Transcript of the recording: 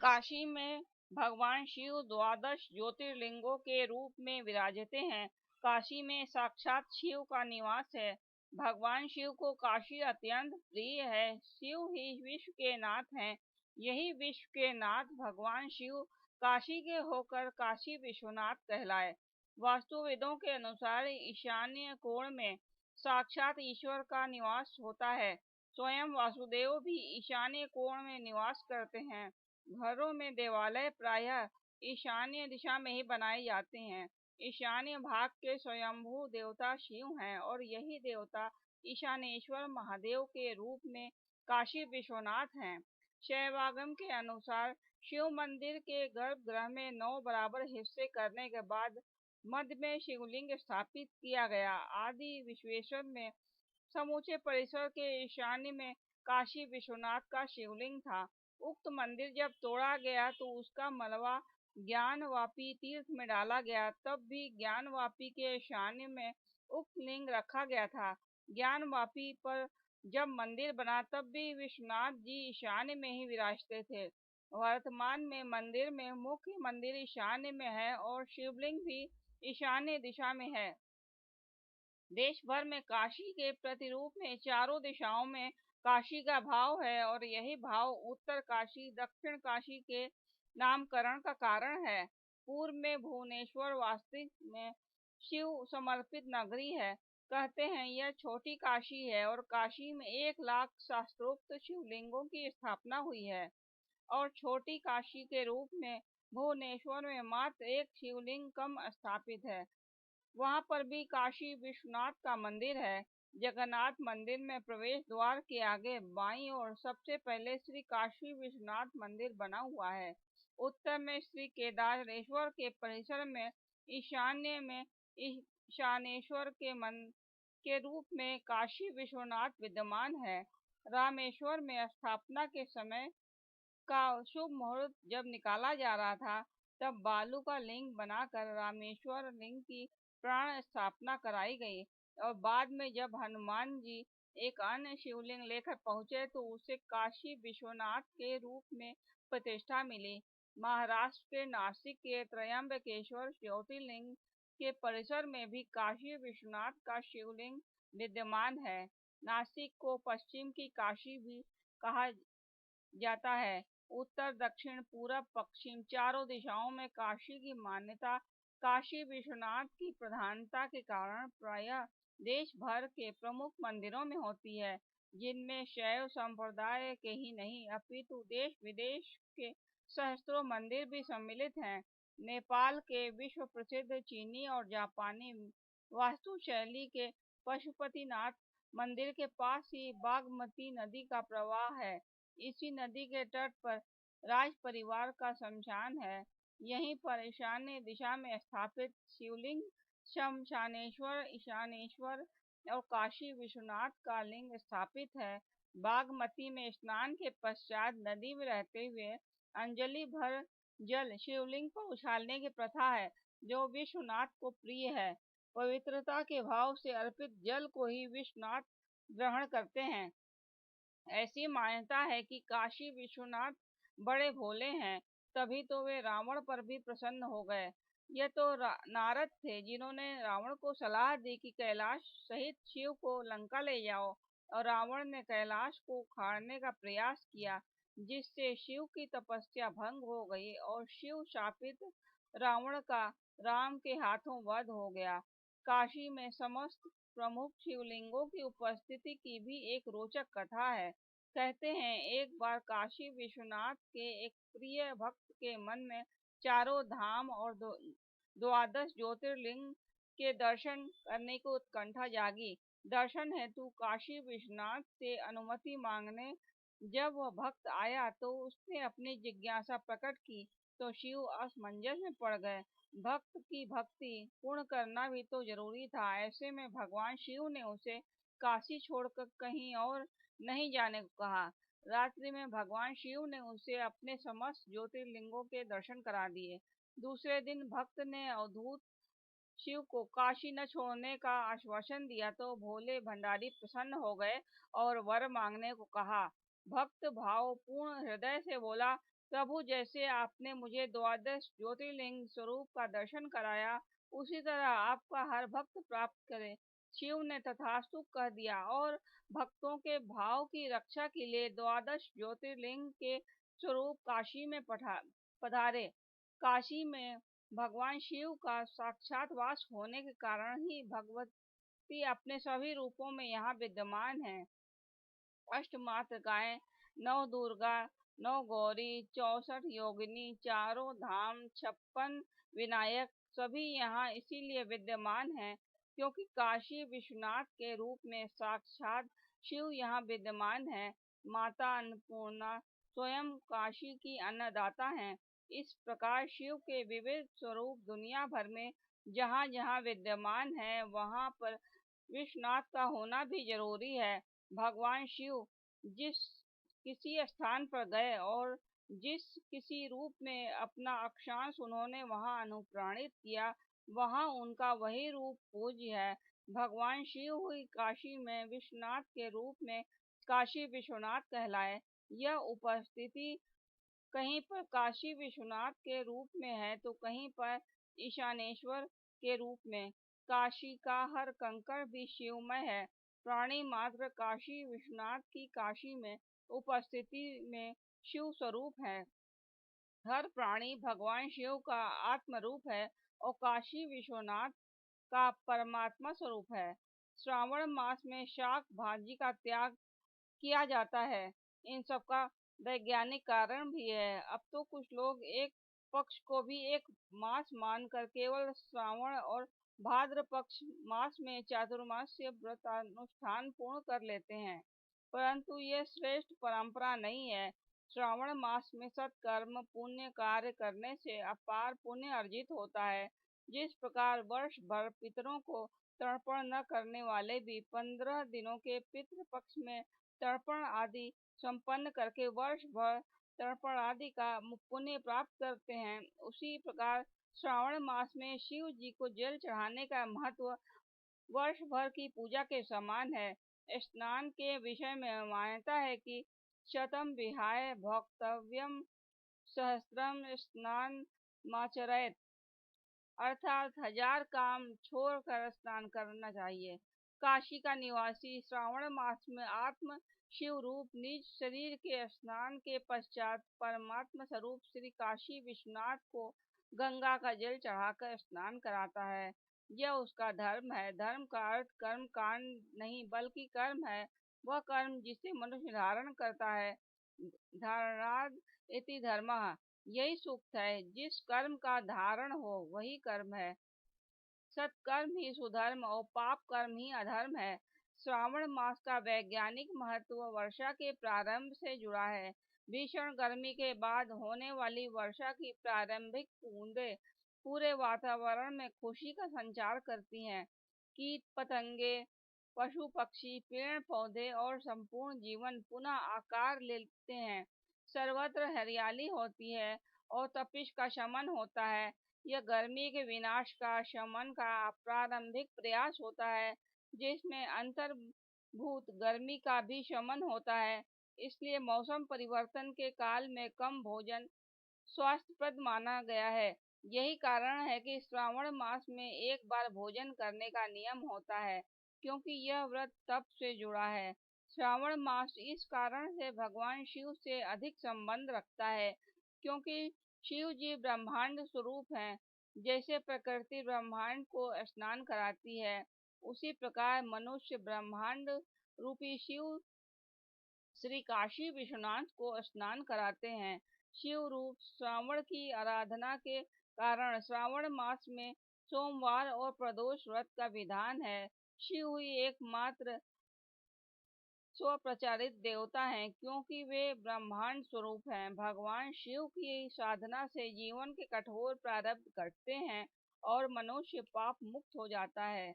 काशी में भगवान शिव द्वादश ज्योतिर्लिंगों के रूप में विराजते हैं। काशी में साक्षात शिव का निवास है। भगवान शिव को काशी अत्यंत प्रिय है। शिव ही विश्व के नाथ हैं। यही विश्व के नाथ भगवान शिव काशी के होकर काशी विश्वनाथ कहलाए। वास्तुविदों के अनुसार ईशान्य कोण में साक्षात ईश्वर का निवास होता है। स्वयं वासुदेव भी ईशान्य कोण में निवास करते हैं। घरों में देवालय प्रायः ईशान्य दिशा में ही बनाए जाते हैं। ईशान्य भाग के स्वयंभू देवता शिव हैं और यही देवता ईशानेश्वर महादेव के रूप में काशी विश्वनाथ हैं। शैवागम के अनुसार शिव मंदिर के गर्भगृह में 9 बराबर हिस्से करने के बाद मध्य में शिवलिंग स्थापित किया गया। आदि विश्वेश्वर में समूचे परिसर के ईशान्य में काशी विश्वनाथ का शिवलिंग था। उक्त मंदिर जब तोड़ा गया तो उसका मलबा ज्ञानवापी तीर्थ में डाला गया। तब भी ज्ञानवापी के ईशान्य में उक्त लिंग रखा गया था। ज्ञानवापी पर जब मंदिर बना तब भी विश्वनाथ जी ईशान्य में ही विराजते थे। वर्तमान में मंदिर में मुख्य मंदिर ईशान्य में है और शिवलिंग भी ईशान्य दिशा में है। देश भर में काशी के प्रतिरूप में चारों दिशाओं में काशी का भाव है और यही भाव उत्तर काशी दक्षिण काशी के नामकरण का कारण है। पूर्व में भुवनेश्वर वास्तविक में शिव समर्पित नगरी है। कहते हैं यह छोटी काशी है और काशी में 1,00,000 शास्त्रोक्त शिवलिंगों की स्थापना हुई है और छोटी काशी के रूप में भुवनेश्वर में मात्र एक शिवलिंग कम स्थापित है। वहां पर भी काशी विश्वनाथ का मंदिर है। जगन्नाथ मंदिर में प्रवेश द्वार के आगे बाईं ओर सबसे पहले श्री काशी विश्वनाथ मंदिर बना हुआ है। उत्तर में श्री केदारेश्वर के परिसर में ईशान्य में ईशानेश्वर के रूप में काशी विश्वनाथ विद्यमान है। रामेश्वर में स्थापना के समय का शुभ मुहूर्त जब निकाला जा रहा था तब बालू का लिंग बनाकर रामेश्वर लिंग की प्राण स्थापना कराई गई और बाद में जब हनुमान जी एक अन्य शिवलिंग लेकर पहुंचे तो उसे काशी विश्वनाथ के रूप में प्रतिष्ठा मिली। महाराष्ट्र के नासिक के त्रयंबकेश्वर ज्योतिर्लिंग के परिसर में भी काशी विश्वनाथ का शिवलिंग विद्यमान है। नासिक को पश्चिम की काशी भी कहा जाता है। उत्तर दक्षिण पूरब पश्चिम चारों दिशाओं में काशी की मान्यता काशी विश्वनाथ की प्रधानता के कारण प्रायः देश भर के प्रमुख मंदिरों में होती है, जिनमें शैव संप्रदाय के ही नहीं अपितु देश विदेश के सहस्त्रों मंदिर भी सम्मिलित हैं। नेपाल के विश्व प्रसिद्ध चीनी और जापानी वास्तुशैली के पशुपतिनाथ मंदिर के पास ही बागमती नदी का प्रवाह है। इसी नदी के तट पर राज परिवार का शमशान है। यहीं पर ईशान्य दिशा में स्थापित शिवलिंग शमशानेश्वर ईशानेश्वर और काशी विश्वनाथ का लिंग स्थापित है। बागमती में स्नान के पश्चात नदी में रहते हुए अंजलि भर जल शिवलिंग पर उछालने की प्रथा है, जो विश्वनाथ को प्रिय है। पवित्रता के भाव से अर्पित जल को ही विश्वनाथ ग्रहण करते हैं। ऐसी मान्यता है कि काशी विश्वनाथ बड़े भोले हैं, तभी तो वे रावण पर भी प्रसन्न हो गए। यह तो नारद थे जिन्होंने रावण को सलाह दी कि कैलाश सहित शिव को लंका ले जाओ और रावण ने कैलाश को उखाड़ने का प्रयास किया, जिससे शिव की तपस्या भंग हो गई और शिव शापित रावण का राम के हाथों वध हो गया। काशी में समस्त प्रमुख शिवलिंगों की उपस्थिति की भी एक रोचक कथा है। कहते हैं एक बार काशी विश्वनाथ के एक प्रिय भक्त के मन में चारों धाम और द्वादश ज्योतिर्लिंग के दर्शन करने की उत्कंठा जागी। दर्शन हेतु काशी विश्वनाथ से अनुमति मांगने जब वह भक्त आया तो उसने अपनी जिज्ञासा प्रकट की तो शिव असमंजस में पड़ गए। भक्त की भक्ति पूर्ण करना भी तो जरूरी था। ऐसे में भगवान शिव ने उसे काशी छोड़कर कहीं और नहीं जाने को कहा। रात्रि में भगवान शिव ने उसे अपने समस्त ज्योतिर्लिंगों के दर्शन करा दिए। दूसरे दिन भक्त ने अवधूत शिव को काशी न छोड़ने का आश्वासन दिया तो भोले भंडारी प्रसन्न हो गए और वर मांगने को कहा। भक्त भाव पूर्ण हृदय से बोला, प्रभु, जैसे आपने मुझे द्वादश ज्योतिर्लिंग स्वरूप का दर्शन कराया, उसी तरह आपका हर भक्त प्राप्त करे। शिव ने तथास्तु कह दिया और भक्तों के भाव की रक्षा के लिए द्वादश ज्योतिर्लिंग के स्वरूप काशी में पधारे। काशी में भगवान शिव का साक्षात वास होने के कारण ही भगवती अपने सभी रूपों में यहाँ विद्यमान है। अष्टमातृकाएं, नौ दुर्गा, नौ गौरी, 64 योगिनी, चारों धाम, 56 विनायक सभी यहाँ इसीलिए विद्यमान हैं क्योंकि काशी विश्वनाथ के रूप में साक्षात शिव यहाँ विद्यमान है। माता अन्नपूर्णा स्वयं काशी की अन्नदाता हैं। इस प्रकार शिव के विविध स्वरूप दुनिया भर में जहाँ जहाँ विद्यमान है, वहाँ पर विश्वनाथ का होना भी जरूरी है। भगवान शिव जिस किसी स्थान पर गए और जिस किसी रूप में अपना अक्षांश उन्होंने वहां अनुप्राणित किया, वहां उनका वही रूप पूज्य है। भगवान शिव हुई काशी में विश्वनाथ के रूप में काशी विश्वनाथ कहलाए। यह उपस्थिति कहीं पर काशी विश्वनाथ के रूप में है तो कहीं पर ईशानेश्वर के रूप में। काशी का हर कंकड़ भी शिवमय है। प्राणी मात्र काशी विश्वनाथ की काशी में उपस्थिति में शिव स्वरूप है। हर प्राणी भगवान शिव का आत्म रूप है और काशी विश्वनाथ का परमात्मा स्वरूप है। श्रावण मास में शाक भाजी का त्याग किया जाता है। इन सब का वैज्ञानिक कारण भी है। अब तो कुछ लोग एक पक्ष को भी एक मास मानकर केवल श्रावण और भाद्र पक्ष मास में चातुर्मास्य व्रत अनुष्ठान पूर्ण कर लेते हैं, परंतु यह श्रेष्ठ परंपरा नहीं है। श्रावण मास में सत्कर्म पुण्य कार्य करने से अपार पुण्य अर्जित होता है। जिस प्रकार वर्ष भर पितरों को तर्पण न करने वाले भी 15 दिनों के पितृ पक्ष में तर्पण आदि संपन्न करके वर्ष भर तर्पण आदि का पुण्य प्राप्त करते हैं, उसी प्रकार श्रावण मास में शिव जी को जल चढ़ाने का महत्व वर्ष भर की पूजा के समान है। स्नान के विषय में मान्यता है कि शतम विहाय भोक्तव्यम सहस्त्रम स्नान माचरेत, अर्थात 1000 काम छोड़कर स्नान करना चाहिए। काशी का निवासी श्रावण मास में आत्म शिव रूप निज शरीर के स्नान के पश्चात परमात्मा स्वरूप श्री काशी विश्वनाथ को गंगा का जल चढ़ाकर स्नान कराता है। यह उसका धर्म है। धर्म का अर्थ कर्म कांड नहीं बल्कि कर्म है। वह कर्म जिसे मनुष्य धारण करता है। धारणाद इति धर्मः, यही सूक्त है। जिस कर्म का धारण हो वही कर्म है। सत्कर्म ही सुधर्म और पाप कर्म ही अधर्म है। श्रावण मास का वैज्ञानिक महत्व वर्षा के प्रारंभ से जुड़ा है। भीषण गर्मी के बाद होने वाली वर्षा की प्रारंभिक बूंदें पूरे वातावरण में खुशी का संचार करती हैं। कीट पतंगे, पशु पक्षी, पेड़ पौधे और संपूर्ण जीवन पुनः आकार लेते हैं। सर्वत्र हरियाली होती है और तपिश का शमन होता है। यह गर्मी के विनाश का शमन का प्रारंभिक प्रयास होता है, जिसमें अंतर्भूत गर्मी का भी शमन होता है। इसलिए मौसम परिवर्तन के काल में कम भोजन स्वास्थ्यप्रद माना गया है। यही कारण है कि श्रावण मास में एक बार भोजन करने का नियम होता है, क्योंकि यह व्रत तप से जुड़ा है। श्रावण मास इस कारण से भगवान शिव से अधिक संबंध रखता है, क्योंकि शिव जी ब्रह्मांड स्वरूप हैं। जैसे प्रकृति ब्रह्मांड को स्नान कराती है, उसी प्रकार मनुष्य ब्रह्मांड रूपी शिव श्री काशी विश्वनाथ को स्नान कराते हैं। शिव रूप श्रावण की आराधना के कारण श्रावण मास में सोमवार और प्रदोष व्रत का विधान है। शिव ही एकमात्र स्वप्रचारित देवता हैं, क्योंकि वे ब्रह्मांड स्वरूप हैं। भगवान शिव की साधना से जीवन के कठोर प्रारब्ध घटते हैं और मनुष्य पाप मुक्त हो जाता है।